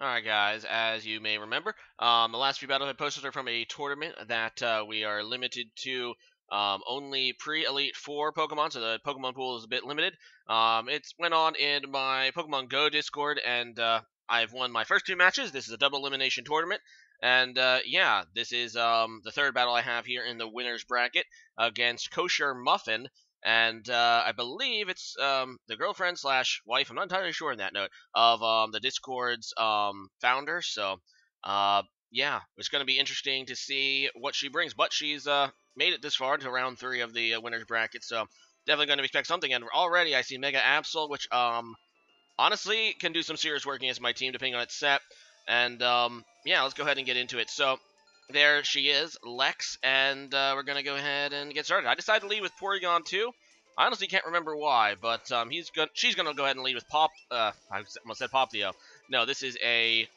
Alright guys, as you may remember, the last few battles I posted are from a tournament that we are limited to only pre-Elite 4 Pokemon, so the Pokemon pool is a bit limited. It went on in my Pokemon Go Discord, and I've won my first two matches. This is a double elimination tournament, and yeah, this is the third battle I have here in the winner's bracket against koshermuffin. And I believe it's the girlfriend slash wife. I'm not entirely sure in that note of the Discord's founder. So, uh, yeah, it's going to be interesting to see what she brings. But she's made it this far to round 3 of the winner's bracket, so definitely going to expect something. And already I see Mega Absol, which honestly can do some serious work against my team depending on its set. And yeah, let's go ahead and get into it. So there she is, Lex, and we're going to go ahead and get started. I decided to lead with Porygon 2. I honestly can't remember why, but she's going to go ahead and lead with Pop. I almost said Popplio. No, this is a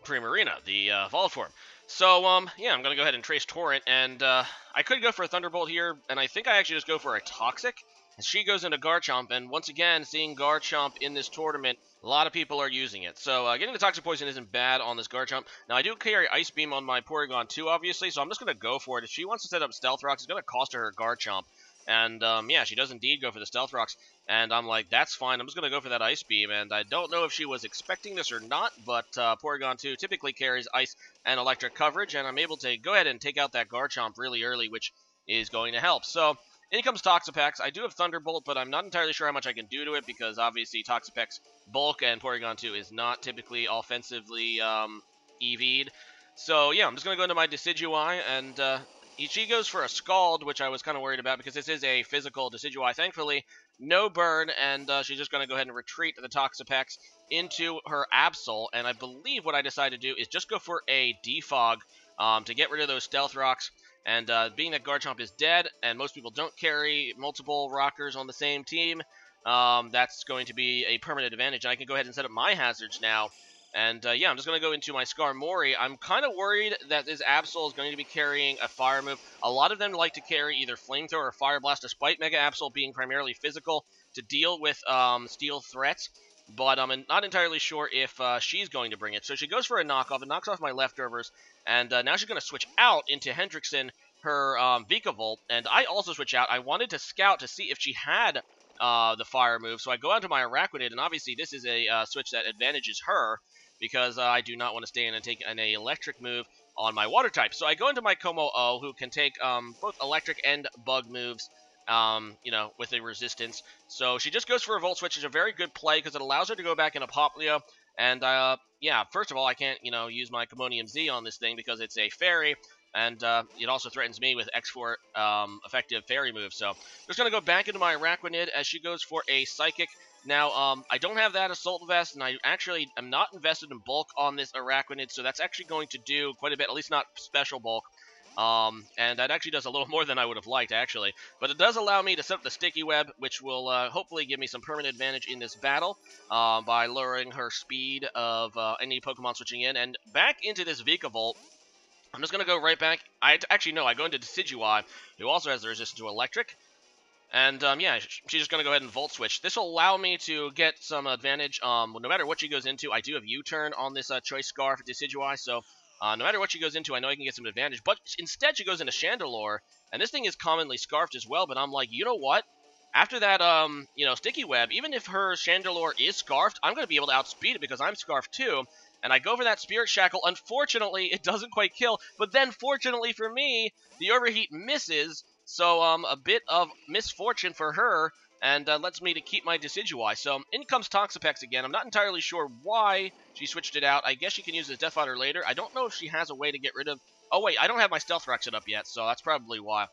Primarina, the Evolved form. So, yeah, I'm going to go ahead and trace Torrent, and I could go for a Thunderbolt here, and I think I actually just go for a Toxic. And she goes into Garchomp, and once again, seeing Garchomp in this tournament, a lot of people are using it. So, getting the Toxic Poison isn't bad on this Garchomp. Now, I do carry Ice Beam on my Porygon 2, obviously, so I'm just going to go for it. If she wants to set up Stealth Rocks, it's going to cost her Garchomp. And, yeah, she does indeed go for the Stealth Rocks. And I'm like, that's fine. I'm just going to go for that Ice Beam. And I don't know if she was expecting this or not, but Porygon 2 typically carries Ice and Electric coverage. And I'm able to go ahead and take out that Garchomp really early, which is going to help. So, in comes Toxapex. I do have Thunderbolt, but I'm not entirely sure how much I can do to it because obviously Toxapex bulk and Porygon 2 is not typically offensively EV'd. So, yeah, I'm just going to go into my Decidueye, and she goes for a Scald, which I was kind of worried about because this is a physical Decidueye. Thankfully, no burn, and she's just going to go ahead and retreat the Toxapex into her Absol, and I believe what I decided to do is just go for a Defog to get rid of those Stealth Rocks, and being that Garchomp is dead, and most people don't carry multiple Rockers on the same team, that's going to be a permanent advantage, and I can go ahead and set up my hazards now. And, yeah, I'm just going to go into my Skarmory. I'm kind of worried that this Absol is going to be carrying a Fire move. A lot of them like to carry either Flamethrower or Fire Blast, despite Mega Absol being primarily physical to deal with steel threats. But I'm not entirely sure if she's going to bring it. So she goes for a knockoff. It knocks off my leftovers. And now she's going to switch out into Hendrickson, her Vikavolt. And I also switch out. I wanted to scout to see if she had the Fire move. So I go out to my Araquanid, and obviously this is a switch that advantages her, because I do not want to stay in and take an electric move on my water type. So I go into my kommo-o, who can take both electric and bug moves, you know, with a resistance. So she just goes for a Volt Switch, which is a very good play because it allows her to go back into Popplio. And, yeah, first of all, I can't, you know, use my Commonium Z on this thing because it's a fairy. And it also threatens me with X4 effective fairy moves. So just going to go back into my Araquanid as she goes for a Psychic. Now, I don't have that Assault Vest, and I actually am not invested in bulk on this Araquanid, so that's actually going to do quite a bit, at least not special bulk. And that actually does a little more than I would have liked, actually. But it does allow me to set up the Sticky Web, which will hopefully give me some permanent advantage in this battle by lowering her speed of any Pokemon switching in. And back into this Vikavolt, I'm just going to go right back. Actually, no, I go into Decidueye, who also has the resistance to Electric. And, yeah, she's just going to go ahead and Volt Switch. This will allow me to get some advantage. No matter what she goes into, I do have U-Turn on this Choice Scarf Decidueye, so no matter what she goes into, I know I can get some advantage. But instead, she goes into Chandelure, and this thing is commonly Scarfed as well, but I'm like, you know what? After that, you know, Sticky Web, even if her Chandelure is Scarfed, I'm going to be able to outspeed it because I'm Scarfed too. And I go for that Spirit Shackle. Unfortunately, it doesn't quite kill, but then fortunately for me, the Overheat misses. So, a bit of misfortune for her, and lets me to keep my Decidueye. So, in comes Toxapex again. I'm not entirely sure why she switched it out. I guess she can use it as Death Fodder later. I don't know if she has a way to get rid of... Oh, wait, I don't have my Stealth Rock set up yet, so that's probably why.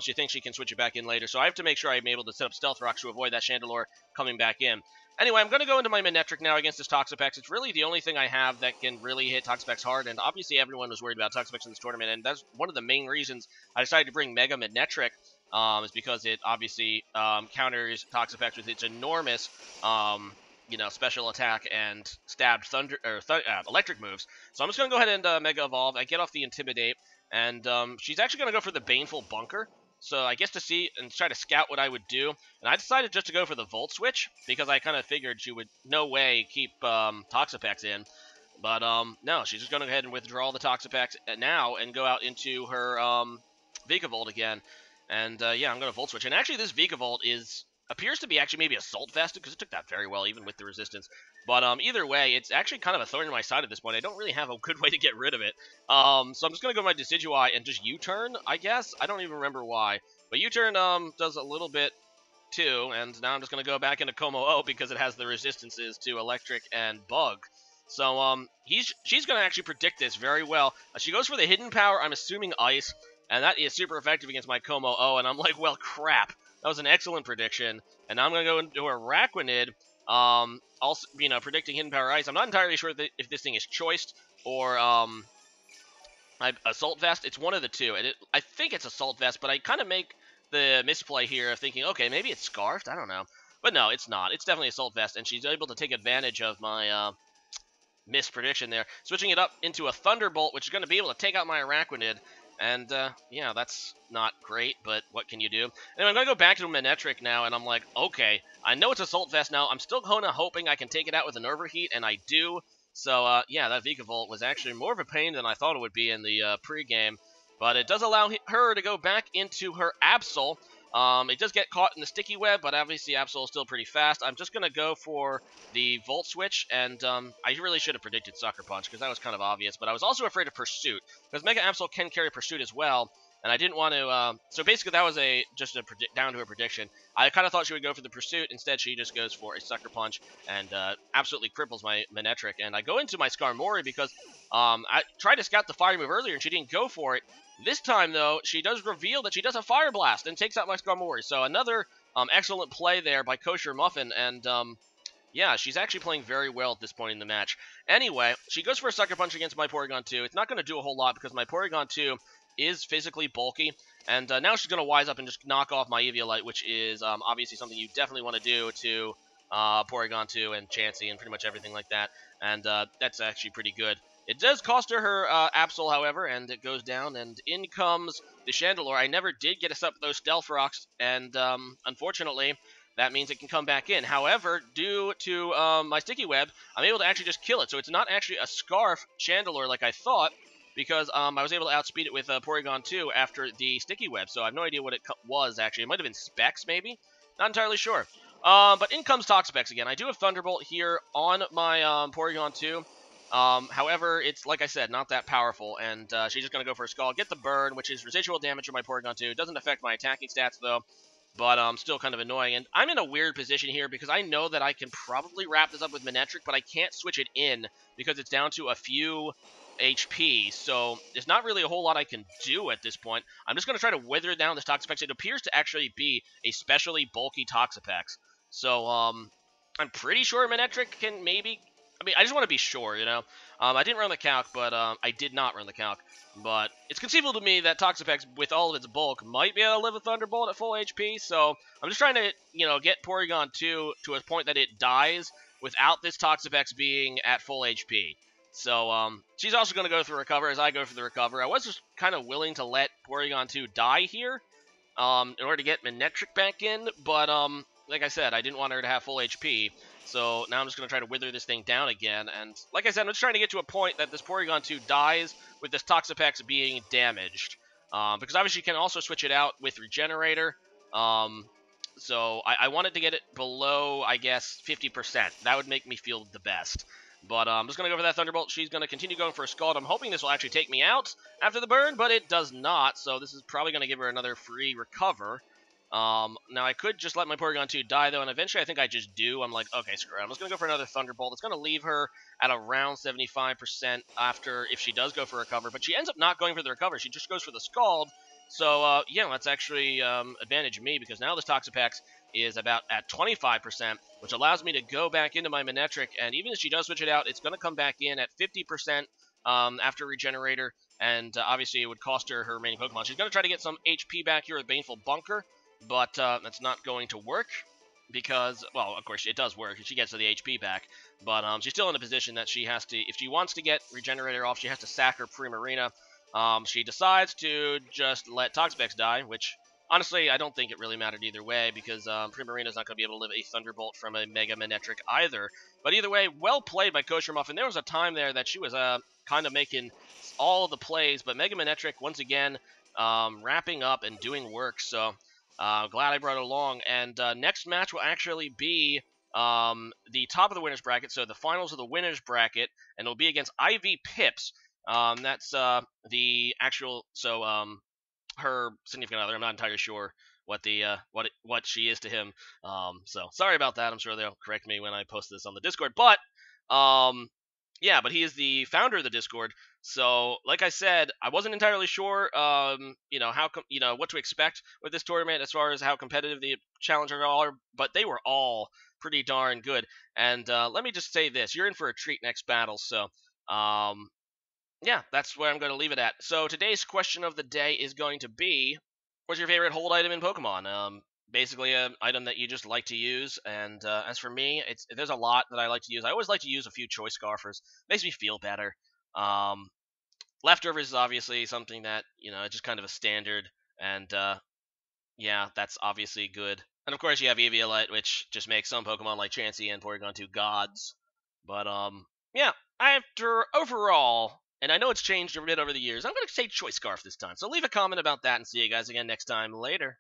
She thinks she can switch it back in later, so I have to make sure I'm able to set up Stealth Rocks to avoid that Chandelure coming back in. Anyway, I'm going to go into my Manectric now against this Toxapex. It's really the only thing I have that can really hit Toxapex hard, and obviously everyone was worried about Toxapex in this tournament, and that's one of the main reasons I decided to bring Mega Manectric, is because it obviously counters Toxapex with its enormous, you know, special attack and stabbed electric moves. So I'm just going to go ahead and Mega Evolve. I get off the Intimidate, and she's actually going to go for the Baneful Bunker. So I guess to see and try to scout what I would do. And I decided just to go for the Volt Switch because I kind of figured she would no way keep Toxapex in. But no, she's just going to go ahead and withdraw the Toxapex now and go out into her Vikavolt again. And yeah, I'm going to Volt Switch. And actually, this Vikavolt appears to be actually maybe Assault Vested, because it took that very well, even with the resistance. But either way, it's actually kind of a thorn in my side at this point. I don't really have a good way to get rid of it. So I'm just going to go my Decidueye and just U-turn, I guess. I don't even remember why. But U-turn does a little bit too, and now I'm just going to go back into kommo-o because it has the resistances to Electric and Bug. So she's going to actually predict this very well. She goes for the hidden power, I'm assuming Ice, and that is super effective against my kommo-o, and I'm like, well, crap. That was an excellent prediction, and now I'm going to go into Araquanid, also, predicting hidden power Ice. I'm not entirely sure if this thing is choiced or Assault Vest. It's one of the two, and I think it's Assault Vest, but I kind of make the misplay here of thinking, okay, maybe it's Scarfed, I don't know. But no, it's not. It's definitely Assault Vest, and she's able to take advantage of my missed prediction there. Switching it up into a Thunderbolt, which is going to be able to take out my Araquanid. And, yeah, that's not great, but what can you do? And I'm going to go back to Manectric now, and I'm like, okay, I know it's Assault Vest now. I'm still kind of hoping I can take it out with an Overheat, and I do. So, yeah, that Vikavolt was actually more of a pain than I thought it would be in the pregame. But it does allow her to go back into her Absol. It does get caught in the sticky web, but obviously Absol is still pretty fast. I'm just going to go for the Volt Switch, and I really should have predicted Sucker Punch, because that was kind of obvious, but I was also afraid of Pursuit, because Mega Absol can carry Pursuit as well, and I didn't want to, so basically that was just down to a prediction. I kind of thought she would go for the Pursuit. Instead, she just goes for a Sucker Punch, and absolutely cripples my Manectric, and I go into my Skarmory because I tried to scout the Fire move earlier, and she didn't go for it. This time, though, she does reveal that she does a Fire Blast and takes out my Skarmory. So another excellent play there by koshermuffin, and yeah, she's actually playing very well at this point in the match. Anyway, she goes for a Sucker Punch against my Porygon 2. It's not going to do a whole lot because my Porygon 2 is physically bulky, and now she's going to Wise Up and just knock off my Eviolite, which is obviously something you definitely want to do to Porygon 2 and Chansey and pretty much everything like that, and that's actually pretty good. It does cost her Absol, however, and it goes down, and in comes the Chandelure. I never did get us up those Stealth Rocks, and unfortunately, that means it can come back in. However, due to my Sticky Web, I'm able to actually just kill it. So it's not actually a Scarf Chandelure like I thought, because I was able to outspeed it with Porygon 2 after the Sticky Web. So I have no idea what it was, actually. It might have been Specs, maybe? Not entirely sure. But in comes Toxapex again. I do have Thunderbolt here on my Porygon 2. However, it's, like I said, not that powerful, and she's just going to go for a Scald, get the burn, which is residual damage on my Porygon 2. It doesn't affect my attacking stats, though, but still kind of annoying. And I'm in a weird position here because I know that I can probably wrap this up with Manectric, but I can't switch it in because it's down to a few HP, so there's not really a whole lot I can do at this point. I'm just going to try to wither down this Toxapex. It appears to actually be a specially bulky Toxapex, so I'm pretty sure Manectric can maybe... I mean, I just want to be sure, you know. I didn't run the calc, but I did not run the calc. But it's conceivable to me that Toxapex, with all of its bulk, might be able to live a Thunderbolt at full HP. So I'm just trying to, get Porygon 2 to a point that it dies without this Toxapex being at full HP. So she's also going to go through Recover as I go for the Recover. I was just kind of willing to let Porygon 2 die here in order to get Manectric back in, but like I said, I didn't want her to have full HP. So now I'm just going to try to wither this thing down again. And like I said, I'm just trying to get to a point that this Porygon 2 dies with this Toxapex being damaged. Because obviously you can also switch it out with Regenerator. So I wanted to get it below, I guess, 50%. That would make me feel the best. But I'm just going to go for that Thunderbolt. She's going to continue going for a Scald. I'm hoping this will actually take me out after the burn, but it does not. So this is probably going to give her another free Recover. Now I could just let my Porygon 2 die, though, and eventually I think I just do. I'm like, okay, screw it. I'm just going to go for another Thunderbolt. It's going to leave her at around 75% after, if she does go for Recover, but she ends up not going for the Recover. She just goes for the Scald. So, yeah, that's actually advantage me, because now this Toxapex is about at 25%, which allows me to go back into my Manectric, and even if she does switch it out, it's going to come back in at 50% after Regenerator, and obviously it would cost her remaining Pokemon. She's going to try to get some HP back here with Baneful Bunker, but that's not going to work because, well, of course, it does work. She gets the HP back, but she's still in a position that she has to, if she wants to get Regenerator off, she has to sack her Primarina. She decides to just let Toxapex die, which honestly, I don't think it really mattered either way because Primarina's not going to be able to live a Thunderbolt from a Mega Manetric either. But either way, well played by koshermuffin. There was a time there that she was kind of making all of the plays, but Mega Manetric, once again, wrapping up and doing work. So glad I brought it along. And next match will actually be the top of the winner's bracket, so the finals of the winner's bracket, and it'll be against Ivy Pips. That's the actual, so her significant other. I'm not entirely sure what the what she is to him. So sorry about that. I'm sure they'll correct me when I post this on the Discord. But yeah, but he is the founder of the Discord. So like I said, I wasn't entirely sure how what to expect with this tournament as far as how competitive the challengers are, but they were all pretty darn good. And let me just say this: you're in for a treat next battle. So yeah, that's where I'm going to leave it at. So today's question of the day is going to be, what's your favorite hold item in Pokemon? Basically an item that you just like to use. And as for me, there's a lot that I like to use. I always like to use a few Choice Scarfers. Makes me feel better. Leftovers is obviously something that, it's just kind of a standard. And yeah, that's obviously good. And of course you have Eviolite, which just makes some Pokemon like Chansey and Porygon 2 gods. But yeah, after overall, and I know it's changed a bit over the years, I'm going to say Choice Scarf this time. So leave a comment about that and see you guys again next time. Later.